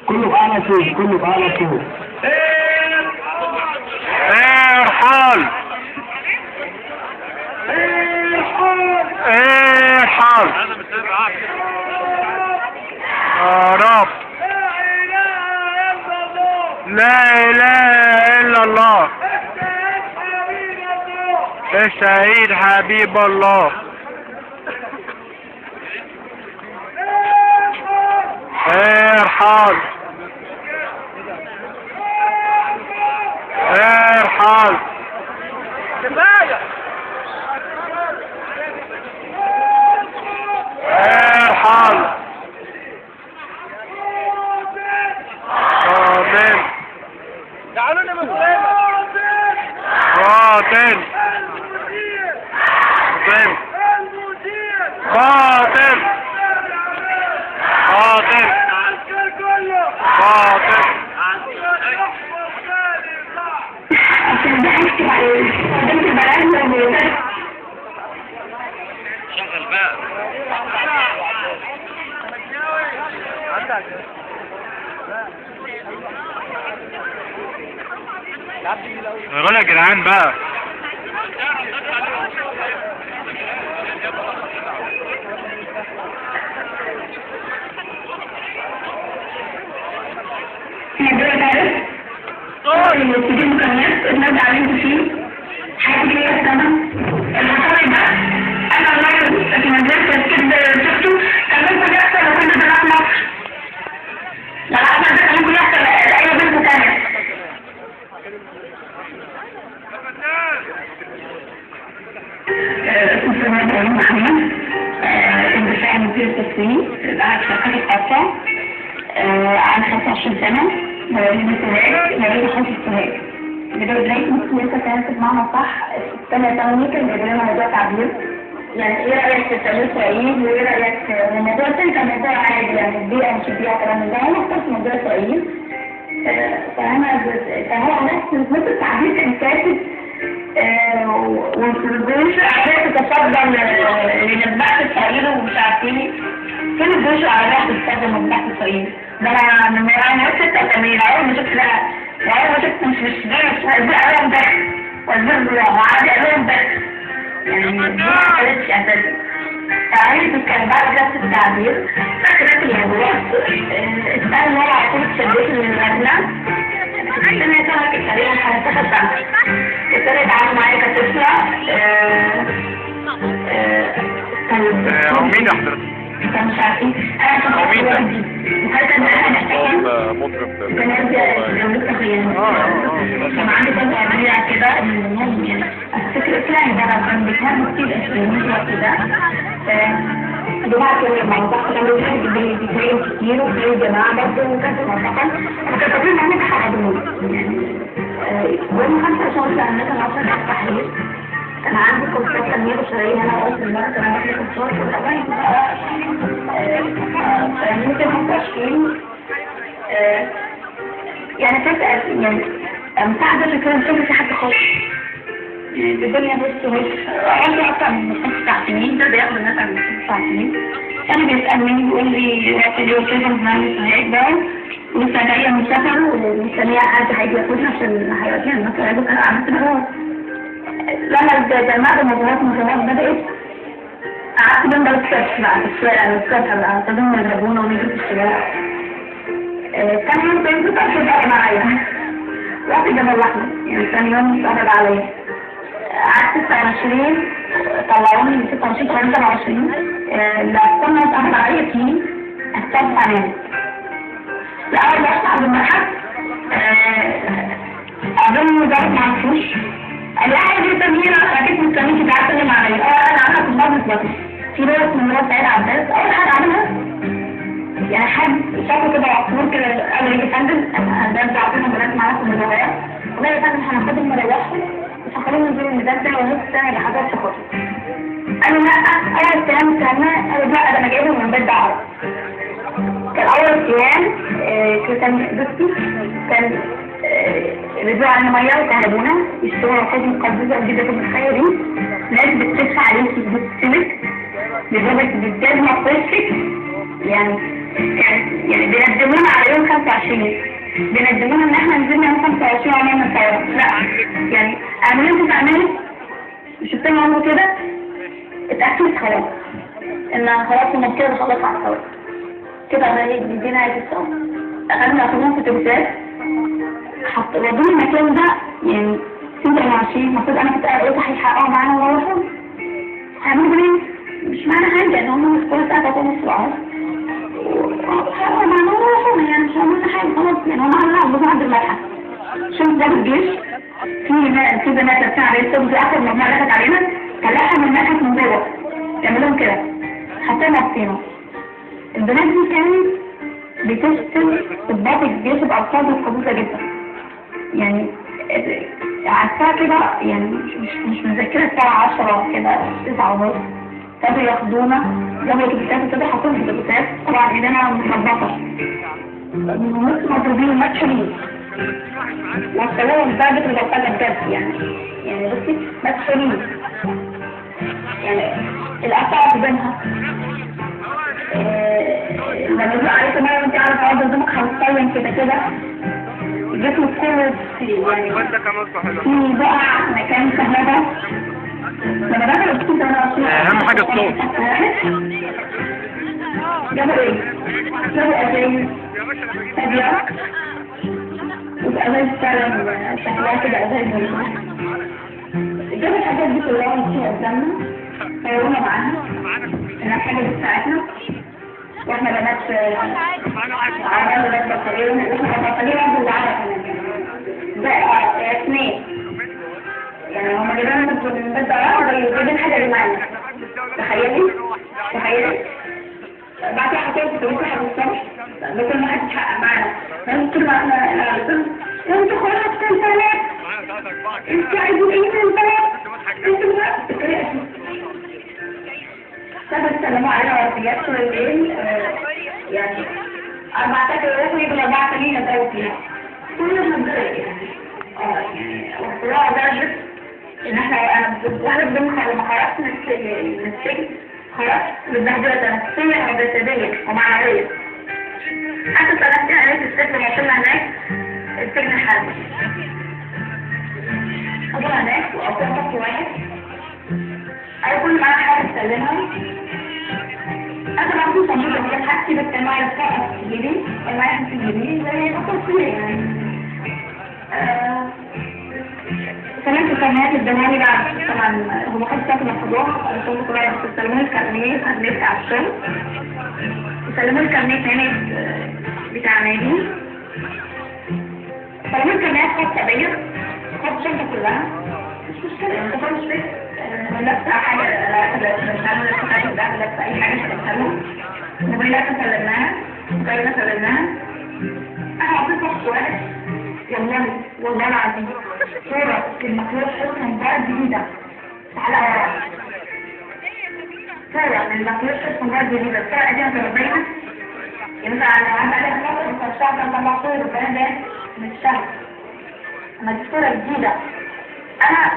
كله بأعلى صوت، كله بأعلى صوت. ارحل ارحل يا رب. لا اله الا الله. الشهيد حبيب الله. ارحل ارحل ارحل. آمين. تعالوا مسلمة. قاتل قاتل قاتل قاتل. شغل بقى. يقول يا جدعان بقى. تجيب مكونات نرجع عليهم فيه حاجة كده تمام. المطار ده أنا والله في مدرسة كده شفته كان ممكن يحصل لو كنا بنلعب مصر. لو عملنا ده كان ممكن يحصل لأي بنت تانية. اسمه سمير إبراهيم محمد. المساعد مدير التسويق قاعد في شركة القاصة. عن 25 سنة. مواليد السوهاج، مواليد خمس السوهاج. بداية مسؤوليتها كانت بمعنى صح السنة الثانية كان بيجيلنا موضوع تعبير. يعني ايه رأيك في التعبير سعيد وايه رأيك في الموضوع الثاني كان موضوع عادي يعني البيئة مش البيئة كلام من ده. أنا اخترت موضوع سعيد. فهو نفس التعبير كان كاتب والجيوش العربية تتفضل لنبعث السعيد ومش عارفين فين الجيوش العربية تستخدم مذبحة السعيد. ده أنا نفس التأمين عاوز ما شفت لا عاوز ما شفت مش دارس وزير عليهم بس وزير وعادي عليهم بس يعني دي ما حصلتش أساسا. فعايز كان بعد نفس التعبير فكرة الموضوع السنة مرة على طول اتشدت من المبنى. السنة كانت تقريبا حوالي 6 سنة. ابتدت أتعامل معايا كطفلة. هو مين يا حضرتك؟ كان مش عارفين أنا كنت وحدي وكانت أنا محتاجة كان عندي فترة كبيرة كده إن يعني أفتكر إسلامي ده كان بيتهموا كتير إسلامي كده. دلوقتي الموضوع كان بيتهيأ كتير وفي جماعة برضه وكانت منطقة وكانت تقول إن أنا بحرضون يعني وأنا 25 سنة كان عشان التحرير. كان عندي كورسات تنمية بشرية أنا قلت المرة كان عندي كورسات والأوائل ممكن 25 يعني تسأل يعني مساعدة كده مش في حد خالص. يعني الدنيا بص عندي أكتر من 5 سنين ده بياخد الناس عن 5 سنين. كان بيسألني بيقول لي وقت اليوم كده بنعمل سهاج ده ولسه جاية من سفر ومستنية حد هيجي ياخدنا عشان هيودينا المكان ده. أنا عملت بجواب لما جمعت مجموعات بدأت قعدت جنب الكتف بقى في الشارع بقى تضم يضربونا ونجري في الشارع. كان يوم بنت تأخذ بقى معايا وقت جبل الأحمر يعني كان يوم اتقبض عليا. قعدت 26 طلعوني من 26 كمان 27 لا كنا اتقبض عليا فيه أستاذ حنان. الأول رحت عند المرحب قابلني مدرب معرفوش قال لي عايز تمرينة أكيد مستنيكي تعالى تسلم عليا. أنا عاملة في الباب بطل في رؤية من مرات سعيد عباس أول حاجة عاملها يعني حد شافه كده عصفور كده قبل يجي فندم ده بتاعتنا بنات معانا في المدرسة ولا يا فندم هناخدهم مريحهم مش هخليهم ينزلوا الميزان ده ونص سنة اللي حضرتك تاخدهم. قالوا لا أول كلام سمعنا قالوا لا ده أنا جايبهم من بيت دعوة. كان أول كلام كان بصي كان رجعوا عن مياه وكهربونا يشتغلوا حاجة مقدسة جدا في الخيري ناس بتدفع عليكي بتسلك بضربك بالجزمة في وشك يعني بيقدمونا على يوم 25 25 بيندمونا ان احنا نزلنا يوم 25 وعملنا ثورة. لا يعني اعملوا انتوا تعملوا مش بتعملوا كده اتأكدت خلاص ان خلاص المنطقة خلاص على الثورة كده. هي دي نهاية الثورة. اخدنا اخدهم في تلفزيون ودوني المكان ده يعني 26. المفروض انا كنت قلت هيحققوا معانا وروحهم هيعملوا ايه؟ مش معنى حاجة ان هم مش كل ساعة تقوموا في العصر هيحققوا معانا وروحهم يعني مش هعملنا حاجة خلاص يعني هم عملوا عند الملحق. شوف ضابط الجيش في بنات لابسين عليه الصبح في اخر مجموعة دخلت علينا طلعها من الملحق من جوه يعملوهم كده حتى نفسينه. البنات دي كانت بتشتم ضباط الجيش بألفاظ قبيحة جدا يعني عارفاها كده يعني مش مذكرة الساعة 10 كده 9:30 كانوا ياخدونا جابوا الكتاب كده حاطين في الكتاب طبعا ايدينا مخبطة مضروبين مدحولين وصلوهم لدرجة البلطجة بجد يعني بصي مدحولين يعني القطعة في بينها لما يقول عليك مرة انت عارف عوض قدامك هتصين كده جسمك كله يعني في بقع مكان كهرباء. لما دخل الصوت انا اهم حاجة الصوت. جابوا ايه؟ جابوا ازايز ابيض وازايز فعلا شكلها كده ازايز جابوا الحاجات دي كلها ومشيها قدامنا خيرونا معاها انها حاجة بتساعدنا واحنا بنات عملنا بنات بطارية واحنا بطارية عندو العادة كمان بقى اثنين يعني هما جايبين من بيت ضرار وجايبين حاجة اللي معانا تخيلي بعد حكاية بتقولي حاجة الصبح بكل ما حد يتحقق معانا فانتوا ما احنا انتوا خلاص في البلد انتوا عايزين ايه في البلد انتوا بقى سبب سلموا علينا ورديات طول الليل يعني 14 يوم يبقى 4 سنين اتقوى فيها كلنا بنضايق يعني والصراع درجة ان انا واحدة بدون لما خرجت من السجن خرجت بالبهدلة نفسية وجسدية ومعنوية حتى سألتني عليك السجن لما وصلنا هناك السجن الحربي وصلنا هناك وقضينا طفل واحد أنا كل معاها حاجة تسلمها أنا عندي صندوق من حاجتي بس المعي الفقط في جيبي المعي في جيبي زي بطل فيه يعني سلمت الكرنيات الدموية بعد طبعا هم خدوا ساعة من الحضور الشغل كلها سلموني الكرنيات أدلت على الشغل وسلموني الكرنيات هنا بتاع نادي سلموني الكرنيات خاصة بيا خدت الشنطة كلها مش مشكلة انت مش بس لابسة حاجة مش عاملة لابسة أي حاجة هتتكلم موبايلات سلمناها موبايلات سلمناها أنا عطيت وقت واحد والله العظيم صورة المخلوق حسن مبارد جديدة تعالى ورا صورة من المخلوق حسن مبارد جديدة الصورة دي أنا باينة ينفع على عام عليها خلاص أنت الشهر كان طلع صور والكلام ده من الشهر أما دي صورة جديدة أنا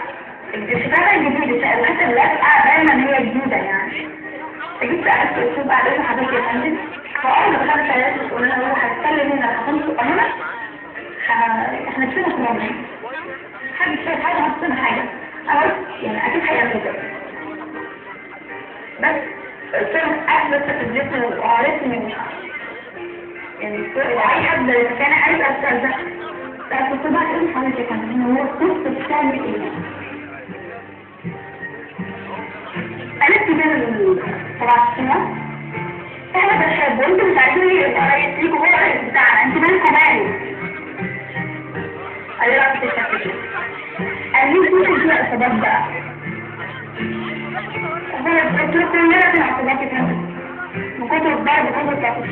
الشفافة الجديدة الحتة اللي أسعى دايما هي جديدة يعني جبت أحس أسلوب بعدين حضرتك يا فندم فأول ما دخلت عليها تقول لنا هو هتكلم هنا هتمسك هنا احنا كفينا في العمر حاجة شوية حاجة هتصنا حاجة أنا قلت يعني أكيد هيعمل كده بس قلت لهم أثبت في الجسم وعرفت مش يعني أي حد كان عايز أسأل ده فقلت بقى إيه حضرتك كان هو الكورس بتعمل إيه قالت لي ده 17 سنة احنا بنحب وانتوا مش عارفين ايه ليكوا هو الرئيس بتاعنا انتوا مالكوا مالي قال لي لا مش الشكل قال لي كل شيء اصابات بقى قلت له كلنا في الاعتبارات كده من كتر الضرب كتر التعطيش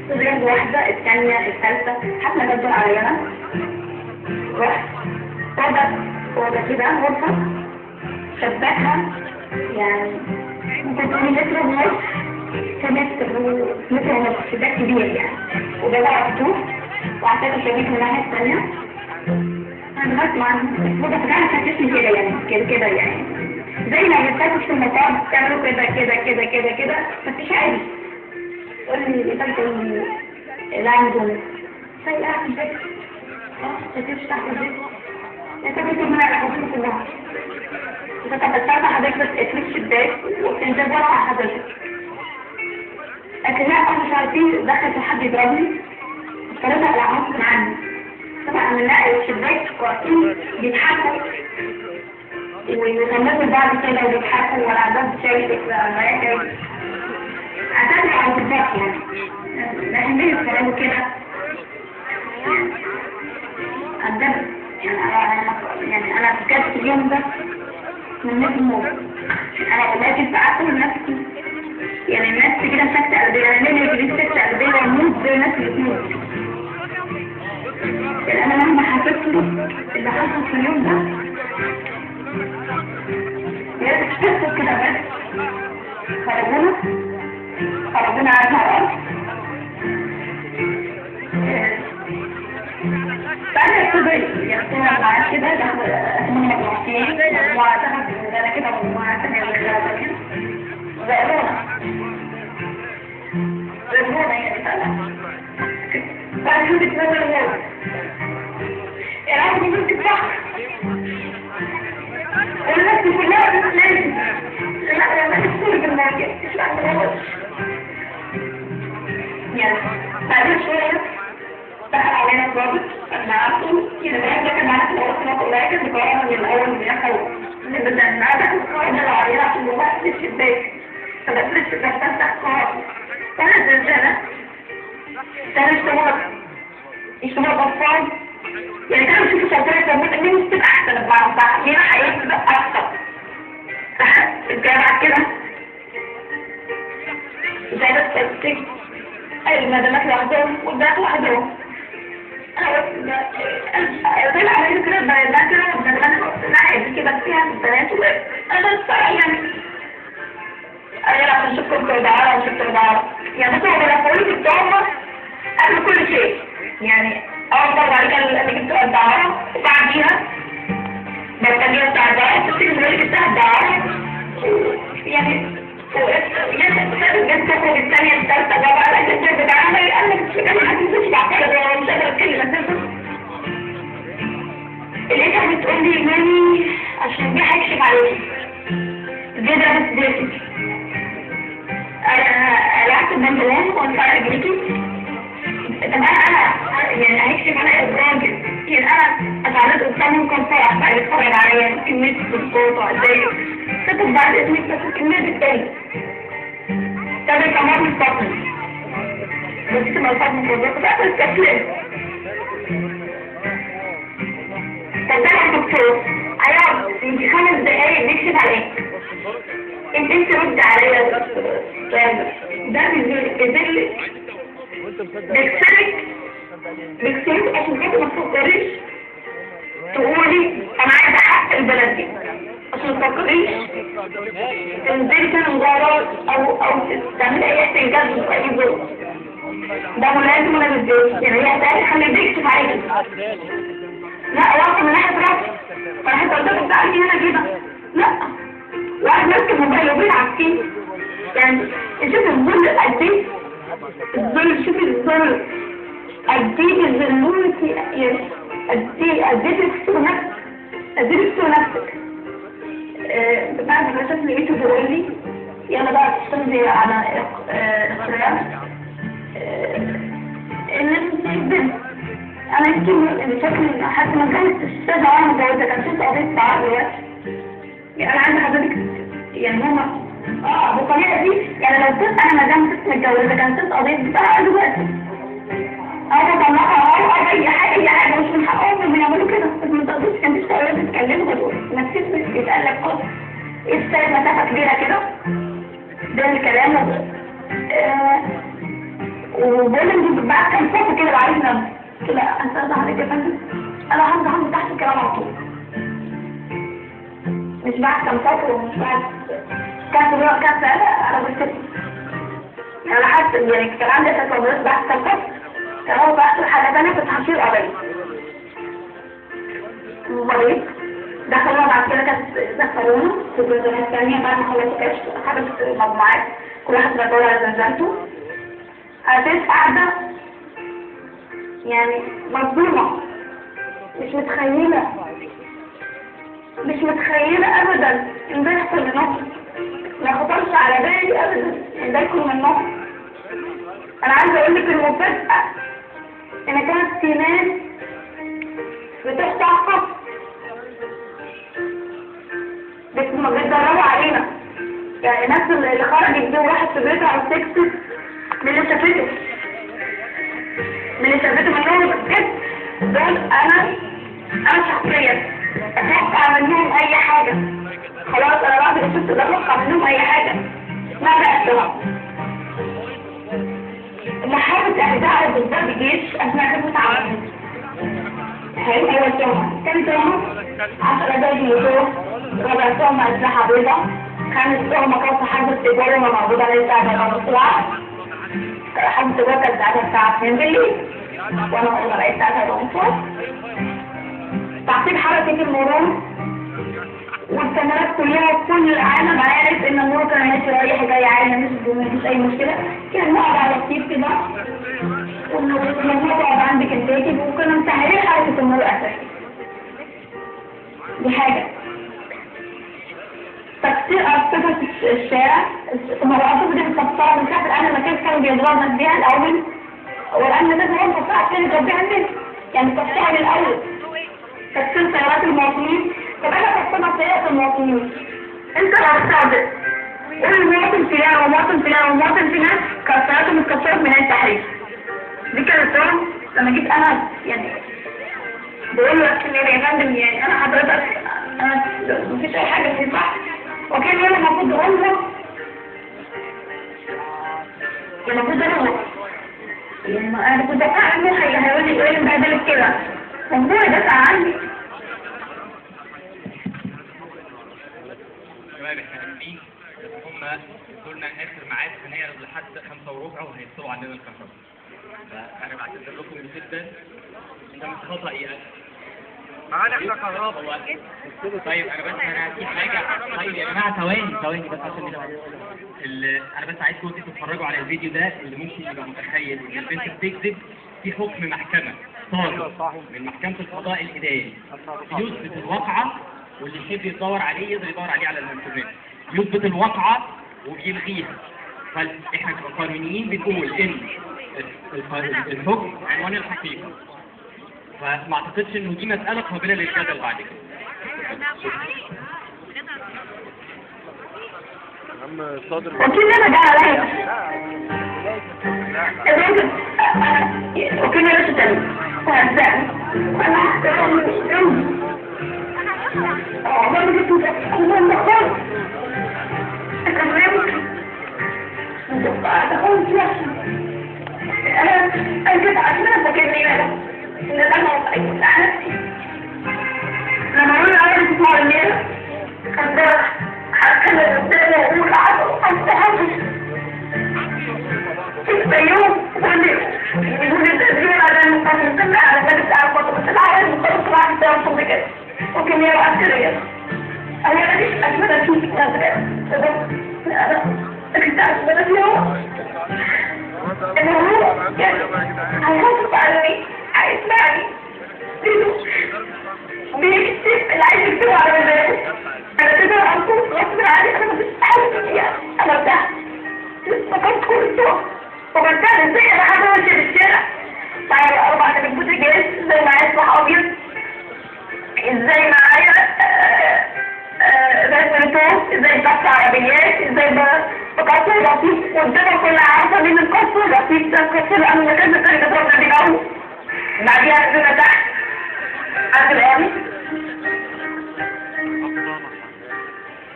تضرب واحدة الثانية الثالثة حتى ما تدور عليا انا رحت وضع كده غرفة شبكها يعني ممكن تقولي متر ونص كمتر ونص شباك كبير يعني وجابها مفتوح وعطيت الشباك من الناحية الثانية انا دخلت مع المفروض فعلا فتشني كده يعني كده يعني زي ما بتفتش في المطار بتعملوا كده مفيش عادي تقول لي بتاكل العنزون سيئة في البيت تتمشي تحت البيت انت بتجمع الحاجات كلها انت بتستعمل حضرتك بس اتمشي البيت وتنزل ورا حضرتك لكن لا احنا مش عارفين دخل في حد يضربني فرجع العنف عني طبعا نلاقي الشباك واقفين بيضحكوا ويغنوا بعض كده وبيضحكوا والعذاب شايفك ولا اعتقد على الضباط يعني لكن ليه يتفرجوا كده عذاب يعني انا بجد في اليوم ده من نجم انا ولكن ساعات نفسي يعني الناس كده سكتة قلبية يعني ليه يجري سكتة قلبية وموت زي الناس اللي بتموت يعني انا مهما حسيت اللي حصل في اليوم ده يا تكتشف كده بس خرجونا على الهواء بعد الكبير يحصلنا معاه كده اسمه مجموعتين مجموعة تحت من كده ومجموعة تانية من كده زائرونا يعني فعلا بعد كده بتنزل الهواء العالم يمكن تتبخر والناس كلها بتتنزل لا ما تكتور بالمواجهة مش بعد الهواء يعني بعدين شوية دخل علينا الضابط احنا عارفين كده ده كان معانا في الوصفات قليلة كان بقرانا من الأول من يحصل من بدأ معانا وقعنا علينا عشان نوقف الشباك فبقفل الشباك تفتح قاعد كانت زلزالة كان اشتمار بطال يعني كانوا يشوفوا شوطات التنمية مين تبقى أحسن بمعنى صح مين حقيقة تبقى أحسن الجامعة كده زي بس السجن المدامات لوحدهم والبنات لوحدهم أنا طلع علينا كده البنات كده والمدامات ناحية كده فيها البنات وأنا الصراحة يعني أنا عشان شفت الدعارة وشفت الدعارة يعني مثلا بلقولي في الدعارة قبل كل شيء يعني أول مرة كان اللي جبت الدعارة وبعديها بطلية بتاع الدعارة تفتكر اللي جبتها الدعارة يعني جت تخرج الثانية الثالثة الرابعة لكن الجد بتاعها قال لك مش كده ما هتنسيش بعد كده مش قادرة أتكلم اللي كانت بتقول لي مامي عشان دي هيكشف عليكي دي ده بس ديتي أنا قلعت البنطلون وانفع رجليكي طب أنا يعني هيكشف عليا الراجل يعني أنا اتعرضت قدامهم كان فرح بقى يتفرج عليا كمية الصوت وعزايا كتب بعد اسمك بس كمية التاني طب كمان من فضل بس ما الفضل من فضل بقى التسليم طب ده الدكتور هيقعد يجي 5 دقايق بيكشف عليك انت رد عليا ده بيذلك بيكسرك عشان كده ما تفكريش تقولي انا عايزه حق البلد دي عشان ما تفكريش تنزلي كده مجرد او تعملي اي احتجاج في اي ظروف ده ملازم ولا مش يعني هي هتقولي خلي بيكشف عليكي لا واقف من ناحيه راسي فراح تقولك بتاعتي هنا كده لا واحد ماسك الموبايل وبيلعب فيه يعني شوف الظل قد ايه الظل شوف الظل قد ايه الظلموتي يعني قد ايه تكسر نفسك قد ايه تكسر نفسك بعد ما شفت لقيته بيقول لي يلا بقى تشتغلي على اختراع ان انت بنت انا يمكن بشكل حتى ما كانت السادة وانا متجوزة كان شفت قضية تعرض دلوقتي يعني انا عندي حضرتك يعني هما بالطريقة دي يعني لو كنت انا مدام كنت متجوزة كان شفت قضية بتاعها دلوقتي انا بطلعها او اي حاجة مش من حقهم انهم يعملوا كده بس ما تقدرش كان تشتغل تتكلموا دول نفسيت يتقال لك خلاص ايه السايد مسافة كبيرة كده ده الكلام وبقول لهم بعد كام صوت كده وعايزنا لا أنت عليك يا فندم أنا عندي تحت الكلام على طول مش بعد كم سطر ومش بعد كام سنة أنا قلت أنا حاسة يعني كان عندي تطورات بعد كم سطر كان هو بحث حاجة تانية كنت هشيل قضية وبعدين دخلونا بعد كده كانت دخلونا في الجزء الثانية بعد ما خلصوا كاش خدت مجموعات كل واحد بيدور على زنزانته أساس قاعدة يعني مصدومة، مش متخيلة ابدا ان ده يحصل منهم، ما خطرش على بالي ابدا ان ده يكون منهم. انا عايزة اقول لك المفاجأة ان كانت في ناس بتفتح خط بيتدربوا علينا، يعني الناس اللي خرجت دي وراحت في بيتها وسكتت من اللي شافته منهم بجد. دول انا شخصيا اتوقع اعمل لهم اي حاجة، خلاص انا بعد الست ده اتوقع اعمل لهم اي حاجة ما بقى محاولة اهداء ضد الجيش اثناء خدمة عملهم. حلو اول تهمة، تاني تهمة 10 دقايق موتور، رابع تهمة اسلحة بيضاء، خامس تهمة كان حد التجارة موجود عليه الساعة 4:30، حد التجارة كانت الساعة 2 بالليل وانا موجود عليه الساعة 3:30. تعطيل حركة المرور والكاميرات كلها كل العالم عارف ان المرور كان ماشي رايح جاي عادي، مفيش اي مشكلة. كان نقعد على الرصيف كده والمجموعة تقعد عند كنتاكي وكانوا مسهلين حركة المرور اساسا. دي حاجة. تكسير أرصفة الشارع، الأرصفة دي متكسرة من ساعة الآن المكان كانوا بيضربوا الناس بيها الأول، والآن الناس هو متكسرة عشان يضربوها الناس، يعني تكسرها من الأول. تكسير سيارات المواطنين، طب أنا كسرنا سيارات المواطنين. أنت لو صادق قول مواطن فلان ومواطن فلان ومواطن فلان كسراتهم متكسرة من التحرير. دي كانت طبعا لما جيت أنا يعني بقول له يا فندم يعني أنا حضرتك أنا مفيش أي حاجة في البحث، وكان يوم المفروض أقول له المفروض أقول يعني أنا كنت دافع عنه هيقول لي إيه مبهدلك كده، وهو دافع عني. شباب احنا عارفين هم قلنا اخر ميعاد هنعرض لحد 5:15 وهيفصلوا عننا الكهرباء، فانا بعتذر لكم جدا، ده مش خطأ يعني. معانا احنا كهرباء. طيب انا في حاجه. طيب يا جماعه ثواني بس عشان انا بس عايزكم تتفرجوا على الفيديو ده اللي ممكن يبقى متخيل ان البنت بتكذب في حكم محكمه صادر من محكمه القضاء الاداري يثبت الواقعه، واللي يحب يدور عليه يقدر يدور عليه على الانترنت، يثبت الواقعه وبيلغيها. فاحنا كقانونيين بنقول ان الحكم عنوان الحقيقه، فما اعتقدش انه دي مسألة قابلة للجدل بعد كده. وكيل انا جاي عليا وكيل انا شتاني وهزقني وانا عمال جبت انا مختار اكلمك دخلت انا كنت عشان انا فاكرني ان انا وقعت على نفسي لما اقول انا بسمع الميل كان حتى قدامي اقول حتى اليوم يقول التدريب على المقام على ثالث ساعة الخطوة، بس العالم مخلص راح يتعرف صدق كده ممكن يبقى عسكرية. أنا ماليش أثبت فيك أنا كنت أثبت فيه إنه هو هيخفف عني هيسمعني بيكتب اللي عايز يكتبه على مزاجه. أنا كده هنكون غصب عني، أنا مش عارف يعني أنا ارتحت لسه كنت كله وبرتاح ازاي انا قاعده ماشيه في الشارع معايا 4 بوتاجاز، ازاي معايا صباح ابيض، ازاي معايا رسمتوم، ازاي بقطع عربيات، ازاي بقطع رصيف والدنيا كلها عارفه مين القصر الرصيف ده القصر انا مكان كانت ضربنا بيه الاول بعديها نزلنا تحت عند القاضي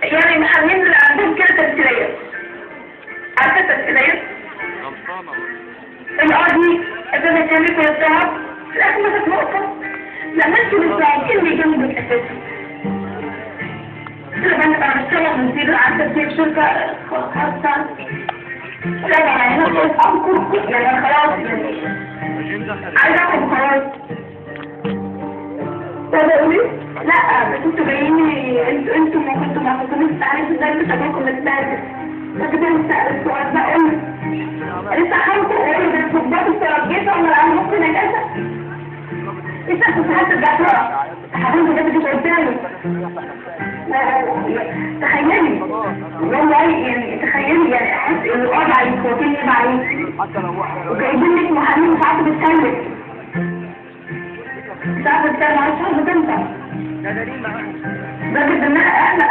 يعني محامين اللي عندهم كده تمثيليه. عارفه التمثيليه؟ القاضي ابتدى يكمل كل الطلب في الاخر مسك نقطه لما انتوا مش عارفين اللي جنبك اساسا. لما انا بشتغل مدير عن تسويق شركه خاصه لا يعني انا كنت يعني خلاص عايزه اخد خلاص تقولي لا بس انتوا جايين انتوا ما كنتوا ما كنتوش عارفين ازاي بتشتغلوا متبهدل فكده السؤال بقى لسه خمسة ايه ده الضباط الترجية ولا انا ممكن اجازة قلت له تخيلي والله يعني تخيلي يعني احس ان الوضع يفوتني بعيد وجايبين لك محامي مش عارفه تتكلم مش عارفه تتكلم مش عارفه تنفع بجد ان احنا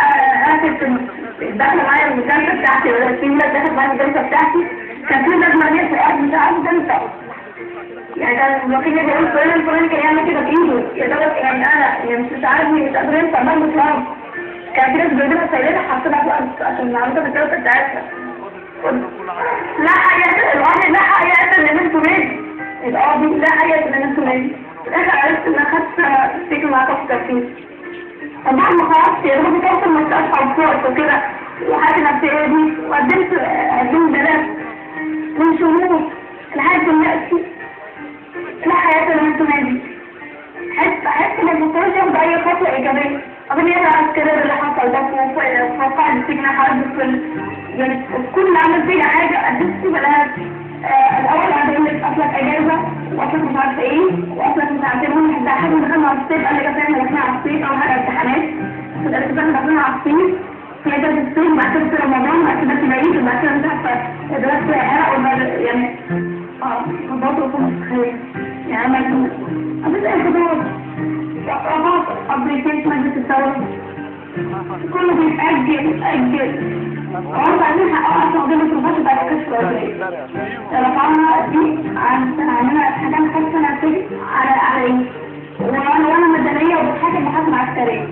داخله معايا الجلسه بتاعتي ولا في ولاد داخل معايا الجلسه بتاعتي كان في ولاد مرميه في الارض مش عارفه تنفع يعني كان الوكيل بيقول فلان الفلاني كان يعمل كده بايده يا دوبك يعني انا يعني مش عارف مش قادر ينفع ما مش عارف كان في ناس جايبينها سيدة حاطينها في الارض عشان معروفه بالجلسه بتاعتها لا حقيقة القاضي لا حقيقة ان انتوا مين القاضي لا حقيقة ان انتوا مين في الاخر عرفت ان انا خدت ستيكل مع كفر تركيز طبعا ما خلاص يا رب توصل مستشفى وفوق وكده وحاجة نفسية دي وقدمت بلاغ من شهور لحد دلوقتي لا حياة لمن تنادي حس ان المستشفى ياخد اي خطوة ايجابية قبل يدعى الكلام اللي حصل ده في موقع السجن حرب يعني كل اللي عمل فيها حاجة قدمت بلاغ الاول عندهم اصلك اجازة واصلك مش عارفة ايه واصلك مش عارفة ايه ده حاجة دخلنا على الصيف قال لي كفاية دخلنا على الصيف او حاجة امتحانات في الارتفاع دخلنا على الصيف هي ده الصيف بعد كده في رمضان بعد كده في العيد وبعد كده مش عارفة دراسة عرق يعني برضه كنت متخيل يعني عملت قبل الخضار وقرارات ابريكيشن مجلس الثورة كله بيتأجل وعرض علينا حقها اصلا قدام الترباش بعد كشف الأولية رفعنا دي عندنا حاجات خاصة نفسي على ايه وانا مدنية وبتحاكم محاكمة عسكرية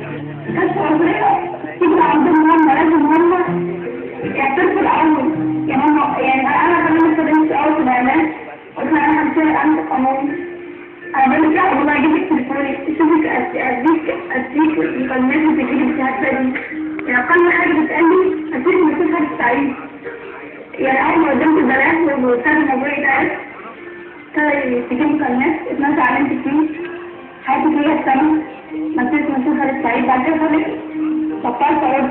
كشف الأولية تيجي عندهم مهمة لازم هم يعترفوا الأول يعني انا كمان استخدمت اول في الإعلان قلت انا همشي الأمن القانوني انا بقول لك والله اجيبك تليفوني اشوفك اديك مكالمات تجيلي الشهادة دي يعني اقل حاجة بتقلي اديك مثل حاجة سعيد يعني اول ما قدمت البلاغ وكان الموضوع يتعرف تجيب مكالمات اتنسى علمت فيه حياتي فيها السنة مثلت مثل حاجة سعيد بعد كده خلت بطلت ارد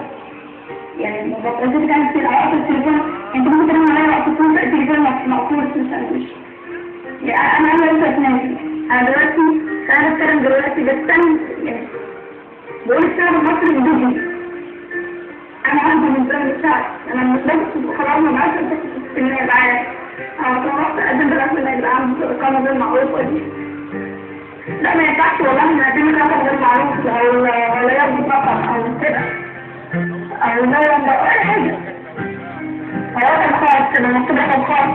يعني بطلت كانت في الأوقات التليفون انت ممكن ترمي عليا وقت التليفون مقفول مش يعني انا لسه اتناسي انا دلوقتي انا بتكلم دلوقتي بستنى يعني بقول الشعب المصري جديد انا عارفه من زمان الشعب انا مش بس خلاص ما بعرفش في النهايه معايا انا طلعت اقدم بالرسم اللي هيبقى عندي اقامه غير معروفه دي لا ما ينفعش والله ان اقدم رقم غير معروف او لا ياخد رقم او كده او لا ولا اي حاجه هو خاص لما مكتوب رقم خاص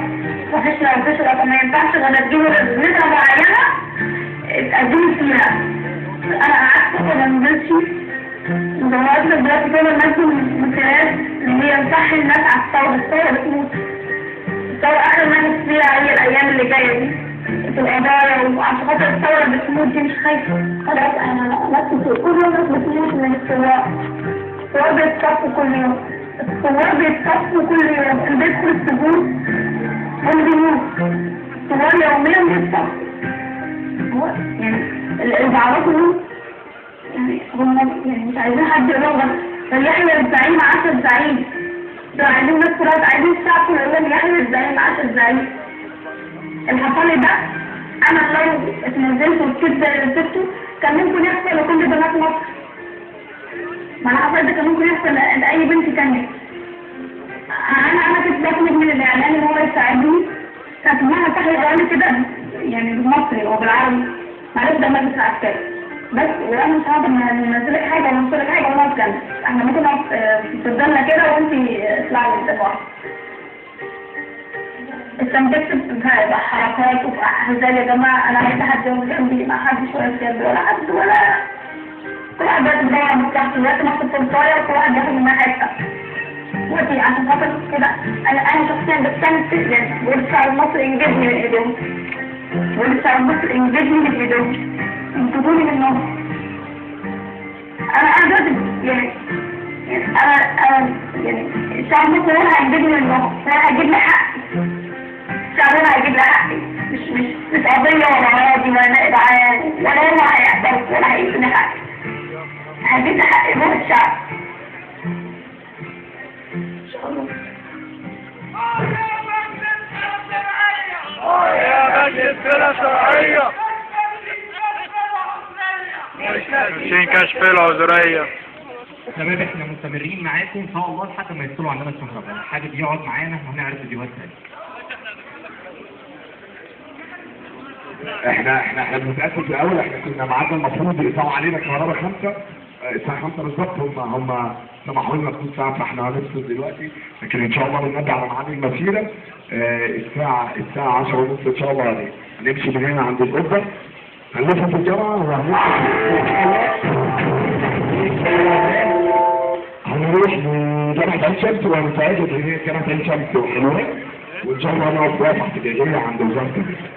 مفيش رقم ما ينفعش غير تجيبوا نسبه معينه تقدموا فيها انا قعدت ولا نزلتش ودورت دلوقتي كل الناس من خلال ان هي مصحي الناس على الثوره بتموت الثوره اخر ما نفس فيها هي الايام اللي جايه دي في القضايا وعشان خاطر الثوره بتموت دي مش خايفه خلاص انا نفسي كل يوم ناس بتموت من الثوره بيتصفوا كل يوم الثوار بيتصفوا كل يوم اللي بيدخل السجون هو بيموت الثوار يوميا بيتصفوا هو يعني اللي بعرفه يعني هم يعني مش عايزين حد يرغب فليحيى الزعيم عاش الزعيم لو عايزين ناس كلها عايزين الشعب كله يقول يحيى الزعيم عاش الزعيم الحصالي ده انا لو اتنزلت وكتبت اللي سبته كان ممكن يحصل لكل بنات مصر ما الحصالي ده كان ممكن يحصل لأي بنت تانية انا كنت بطلب من الاعلان ان هو يساعدني كانت مهما صح يقول لي كده يعني بالمصري وبالعربي معلش ده مجلس عسكري بس وانا مش هقدر ننزلك حاجه ولا نوصلك حاجه ولا نتكلم احنا ممكن نقعد تفضلنا كده وانت اطلعي للدفاع استمتعت بحركات وهزال يا جماعه انا عايزه حد يقف جنبي ما حدش واقف جنبي ولا حد ولا كل واحد بقى بيدور على مصلحته دلوقتي مكتوب في الطايره وكل واحد بياخد منها حته دلوقتي عشان خاطر كده انا شخصيا بستنى يعني بقول الشعب المصري انجزني من ايديهم بقول الشعب المصري انجزني من ايديهم انتظروني منهم انا دلوقتي يعني انا يعني الشعب المصري هو هيجيب لي منهم هو هيجيب لي حقي الشعب هو هيجيب لي حقي مش قضيه ولا راضي ولا نائب عام ولا هو هيعترف ولا هيجيب لي حقي هيجيب لي حقي هو الشعب ان شاء الله يا مجلس بلا شرعيه 20 كشف العذرية. شباب احنا مستمرين معاكم ان شاء الله لحد ما يفصلوا عندنا الكهرباء، حابب يقعد معانا وهنعرض فيديوهات تانية. احنا بنتأكد في الاول، احنا كنا ميعادنا المفروض يقطعوا علينا كهرباء 5 الساعة 5 بالظبط، هم سمحوا لنا بنص ساعة، فاحنا هنفصل دلوقتي، لكن ان شاء الله بنرجع على ميعاد المسيرة الساعة 10:30 ان شاء الله. هنمشي من هنا عند القبة، هنلف في الجامعة هنروح لجامعة عين شمس وهنتواجد هي جامعة عين شمس وحلوان، وان شاء الله نقف واقفة احتجاجية عند وزارة البيئة.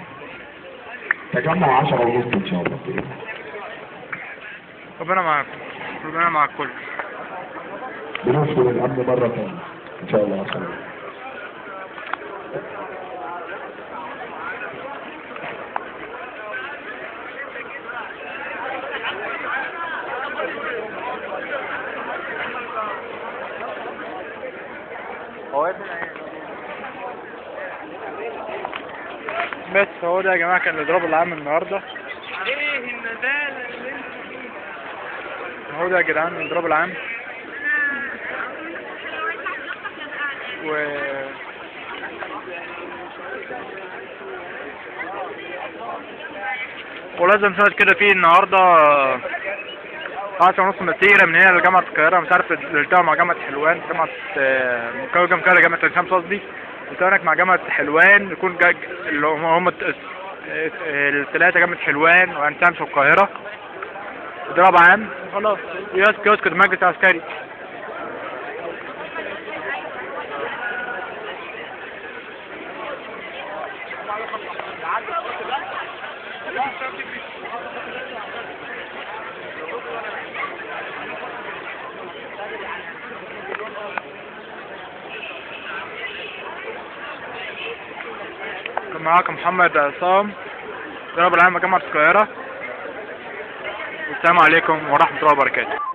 تجمع 10:30 ان شاء الله. ربنا معاكم، ربنا مع الكل. بنوصل الامن مرة تانية ان شاء الله. بس هو ده يا جماعة كان الاضراب العام النهارده. ايه النزالة اللي انت هو ده يا جدعان الاضراب العام. ولازم سنة كده في النهارده 10:30 مسيرة من هنا لجامعة القاهرة، مش عارف التقى مع جامعة حلوان، جامعة جامعة عين شمس قصدي، وتانك مع جامعة حلوان، يكون اللي هم الثلاثة، جامعة حلوان وعين شمس والقاهرة. اضراب عام خلاص، يسكت المجلس العسكري. كان معاكم محمد عصام، ضرب العام جامعة القاهرة، والسلام عليكم ورحمة الله وبركاته.